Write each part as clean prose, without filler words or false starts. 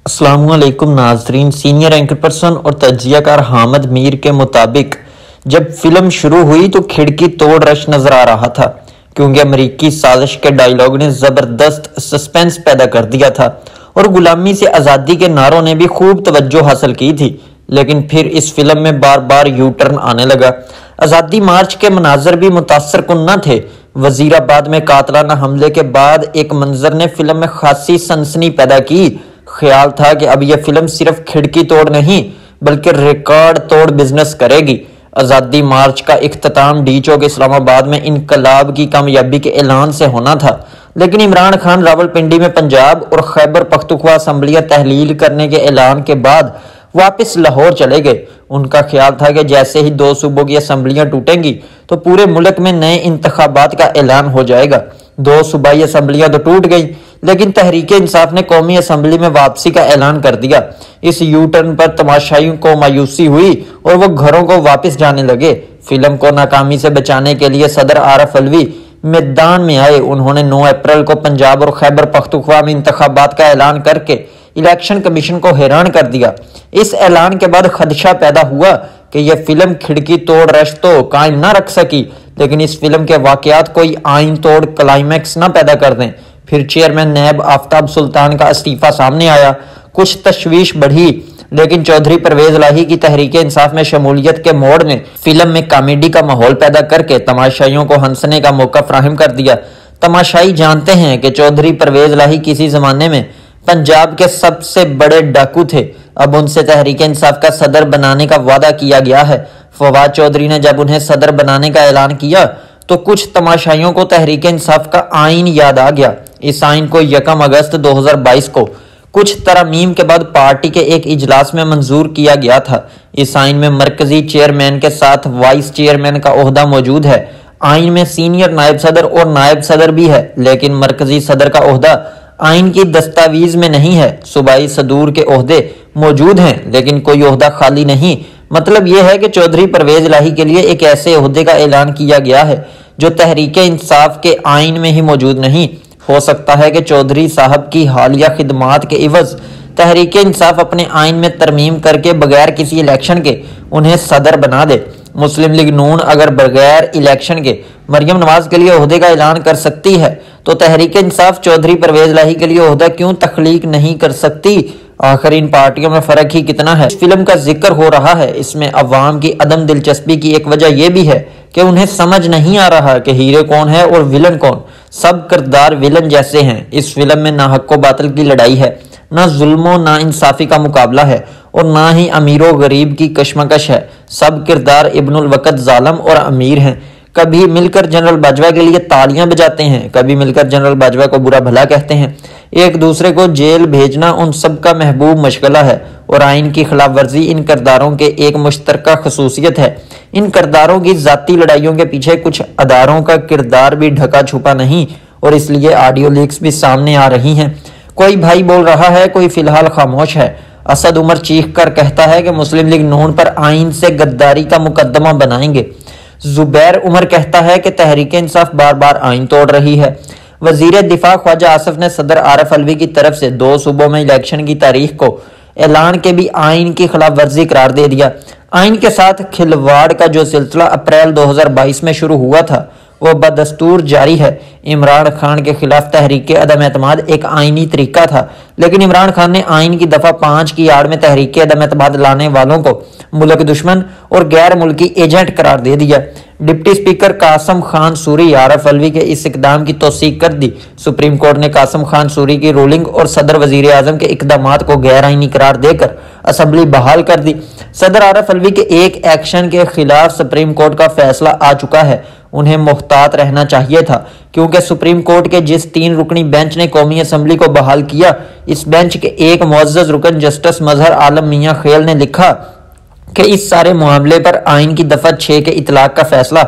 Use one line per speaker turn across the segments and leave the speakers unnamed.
السلام علیکم ناظرین۔ سینئر اینکر پرسن اور تجزیہ کار حامد میر کے مطابق جب فلم شروع ہوئی تو کھڑکی توڑ رش نظر آ رہا تھا، کیونکہ امریکی سازش کے ڈائیلاگ نے زبردست سسپینس پیدا کر دیا تھا اور غلامی سے آزادی کے نعروں نے بھی خوب توجہ حاصل کی تھی۔ لیکن پھر اس فلم میں بار بار یو ٹرن آنے لگا۔ آزادی مارچ کے مناظر بھی متاثر کن نہ تھے۔ وزیر آباد میں قاتلانہ حملے کے بعد ایک منظر نے فلم میں خاصی سنسنی پیدا کی۔ خیال تھا کہ اب یہ فلم صرف کھڑکی توڑ نہیں بلکہ ریکارڈ توڑ بزنس کرے گی۔ آزادی مارچ کا اختتام ڈی چوک اسلام آباد میں انقلاب کی کامیابی کے اعلان سے ہونا تھا، لیکن عمران خان راولپنڈی میں پنجاب اور خیبر پختونخوا اسمبلیاں تحلیل کرنے کے اعلان کے بعد واپس لاہور چلے گئے۔ ان کا خیال تھا کہ جیسے ہی 2 صوبوں کی اسمبلیاں ٹوٹیں گی تو پورے ملک میں نئے انتخابات کا اعلان ہو جائے گا۔ 2 صوبائی اسمبلیاں تو ٹوٹ گئیں، لیکن تحریک انصاف نے قومی اسمبلی میں واپسی کا اعلان کر دیا۔ اس یو ٹرن پر تماشائیوں کو مایوسی ہوئی اور وہ گھروں کو واپس جانے لگے۔ فلم کو ناکامی سے بچانے کے لیے صدر عارف علوی میدان میں آئے۔ انہوں نے 9 اپریل کو پنجاب اور خیبر پختونخوا میں انتخابات کا اعلان کر کے الیکشن کمیشن کو حیران کر دیا۔ اس اعلان کے بعد خدشہ پیدا ہوا کہ یہ فلم کھڑکی توڑ رش تو قائم نہ رکھ سکی، لیکن اس فلم کے واقعات کوئی آئین توڑ کلائمیکس نہ پیدا کر دیں۔ پھر چیئرمین نیب آفتاب سلطان کا استعفیٰ سامنے آیا۔ کچھ تشویش بڑھی، لیکن چودھری پرویز الہی کی تحریک انصاف میں شمولیت کے موڑ نے فلم میں کامیڈی کا ماحول پیدا کر کے تماشائیوں کو ہنسنے کا موقع فراہم کر دیا۔ تماشائی جانتے ہیں کہ چودھری پرویز الہی کسی زمانے میں پنجاب کے سب سے بڑے ڈاکو تھے۔ اب ان سے تحریک انصاف کا صدر بنانے کا وعدہ کیا گیا ہے۔ فواد چودھری نے جب انہیں صدر بنانے کا اعلان کیا تو کچھ تماشائیوں کو تحریک انصاف کا آئین یاد آ گیا۔ اس آئین کو 1 اگست 2022 کو کچھ ترامیم کے بعد پارٹی کے ایک اجلاس میں منظور کیا گیا تھا۔ اس آئین میں مرکزی چیئرمین کے ساتھ وائس چیئرمین کا عہدہ موجود ہے۔ آئین میں سینئر نائب صدر اور نائب صدر بھی ہے، لیکن مرکزی صدر کا عہدہ آئین کی دستاویز میں نہیں ہے۔ صوبائی صدور کے عہدے موجود ہیں، لیکن کوئی عہدہ خالی نہیں۔ مطلب یہ ہے کہ چودھری پرویز الہی کے لیے ایک ایسے عہدے کا اعلان کیا گیا ہے جو تحریک انصاف کے آئین میں ہی موجود نہیں۔ ہو سکتا ہے کہ چودھری صاحب کی حالیہ خدمات کے عوض تحریک انصاف اپنے آئین میں ترمیم کر کے بغیر کسی الیکشن کے انہیں صدر بنا دے۔ مسلم لیگ نون اگر بغیر الیکشن کے مریم نواز کے لیے عہدے کا اعلان کر سکتی ہے تو تحریک انصاف چودھری پرویز الہی کے لیے عہدہ کیوں تخلیق نہیں کر سکتی؟ آخر ان پارٹیوں میں فرق ہی کتنا ہے؟ اس فلم کا ذکر ہو رہا ہے، اس میں عوام کی عدم دلچسپی کی ایک وجہ یہ بھی ہے کہ انہیں سمجھ نہیں آ رہا کہ ہیرو کون ہے اور ویلن کون۔ سب کردار ویلن جیسے ہیں۔ اس فلم میں نہ حق و باطل کی لڑائی ہے، نہ ظلم و نا انصافی کا مقابلہ ہے، اور نہ ہی امیر و غریب کی کشمکش ہے۔ سب کردار ابن الوقت ظالم اور امیر ہیں۔ کبھی مل کر جنرل باجوہ کے لیے تالیاں بجاتے ہیں، کبھی مل کر جنرل باجوہ کو برا بھلا کہتے ہیں۔ ایک دوسرے کو جیل بھیجنا ان سب کا محبوب مشغلہ ہے، اور آئین کی خلاف ورزی ان کرداروں کے ایک مشترکہ خصوصیت ہے۔ ان کرداروں کی ذاتی لڑائیوں کے پیچھے کچھ اداروں کا کردار بھی ڈھکا چھپا نہیں، اور اس لیے آڈیو لیکس بھی سامنے آ رہی ہیں۔ کوئی بھائی بول رہا ہے، کوئی فی الحال خاموش ہے۔ اسد عمر چیخ کر کہتا ہے کہ مسلم لیگ نون پر آئین سے غداری کا مقدمہ بنائیں گے۔ زبیر عمر کہتا ہے کہ تحریک انصاف بار بار آئین توڑ رہی ہے۔ وزیر دفاع خواجہ آصف نے صدر عارف علوی کی طرف سے 2 صوبوں میں الیکشن کی تاریخ کو اعلان کے بھی آئین کی خلاف ورزی قرار دے دیا۔ آئین کے ساتھ کھلواڑ کا جو سلسلہ اپریل 2022 میں شروع ہوا تھا وہ بدستور جاری ہے۔ عمران خان کے خلاف تحریک عدم اعتماد ایک آئینی طریقہ تھا، لیکن عمران خان نے آئین کی دفعہ 5 کی آڑ میں تحریک عدم اعتماد لانے والوں کو ملک دشمن اور غیر ملکی ایجنٹ قرار دے دیا۔ ڈپٹی اسپیکر قاسم خان سوری عارف علوی کے اس اقدام کی توثیق کر دی۔ سپریم کورٹ نے قاسم خان سوری کی رولنگ اور صدر وزیر اعظم کے اقدامات کو غیر آئینی قرار دے کر اسمبلی بحال کر دی۔ صدر عارف علوی کے ایک ایکشن کے خلاف سپریم کورٹ کا فیصلہ آ چکا ہے۔ انہیں محتاط رہنا چاہیے تھا، کیونکہ سپریم کورٹ کے جس 3 رکنی بینچ نے قومی اسمبلی کو بحال کیا، اس بینچ کے ایک معزز رکن جسٹس مظہر عالم میاں خیل نے لکھا کہ اس سارے معاملے پر آئین کی دفعہ 6 کے اطلاق کا فیصلہ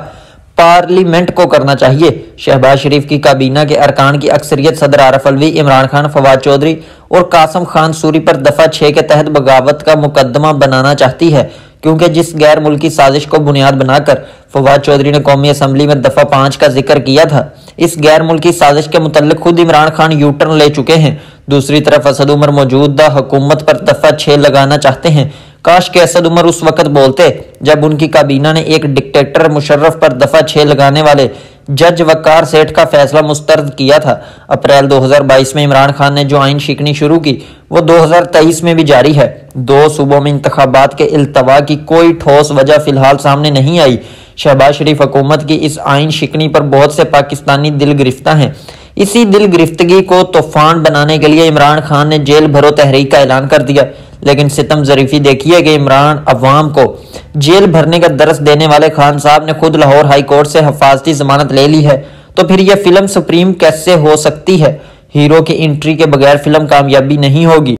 پارلیمنٹ کو کرنا چاہیے۔ شہباز شریف کی کابینہ کے ارکان کی اکثریت صدر عارف علوی، عمران خان، فواد چودھری اور قاسم خان سوری پر دفعہ 6 کے تحت بغاوت کا مقدمہ بنانا چاہتی ہے، کیونکہ جس غیر ملکی سازش کو بنیاد بنا کر فواد چودھری نے قومی اسمبلی میں دفعہ 5 کا ذکر کیا تھا، اس غیر ملکی سازش کے متعلق خود عمران خان یو ٹرن لے چکے ہیں۔ دوسری طرف اسد عمر موجودہ حکومت پر دفعہ 6 لگانا چاہتے ہیں۔ کاش کہ اسد عمر اس وقت بولتے جب ان کی کابینہ نے ایک ڈکٹیٹر مشرف پر دفعہ 6 لگانے والے جج وقار سیٹھ کا فیصلہ مسترد کیا تھا۔ اپریل 2022 میں عمران خان نے جو آئین شکنی شروع کی وہ 2023 میں بھی جاری ہے۔ 2 صوبوں میں انتخابات کے التوا کی کوئی ٹھوس وجہ فی الحال سامنے نہیں آئی۔ شہباز شریف حکومت کی اس آئین شکنی پر بہت سے پاکستانی دل گرفتہ ہیں۔ اسی دل گرفتگی کو طوفان بنانے کے لیے عمران خان نے جیل بھرو تحریک کا اعلان کر دیا، لیکن ستم ظریفی دیکھیے کہ عمران عوام کو جیل بھرنے کا درس دینے والے خان صاحب نے خود لاہور ہائی کورٹ سے حفاظتی ضمانت لے لی ہے، تو پھر یہ فلم سپریم کیسے ہو سکتی ہے؟ ہیرو کی انٹری کے بغیر فلم کامیابی نہیں ہوگی۔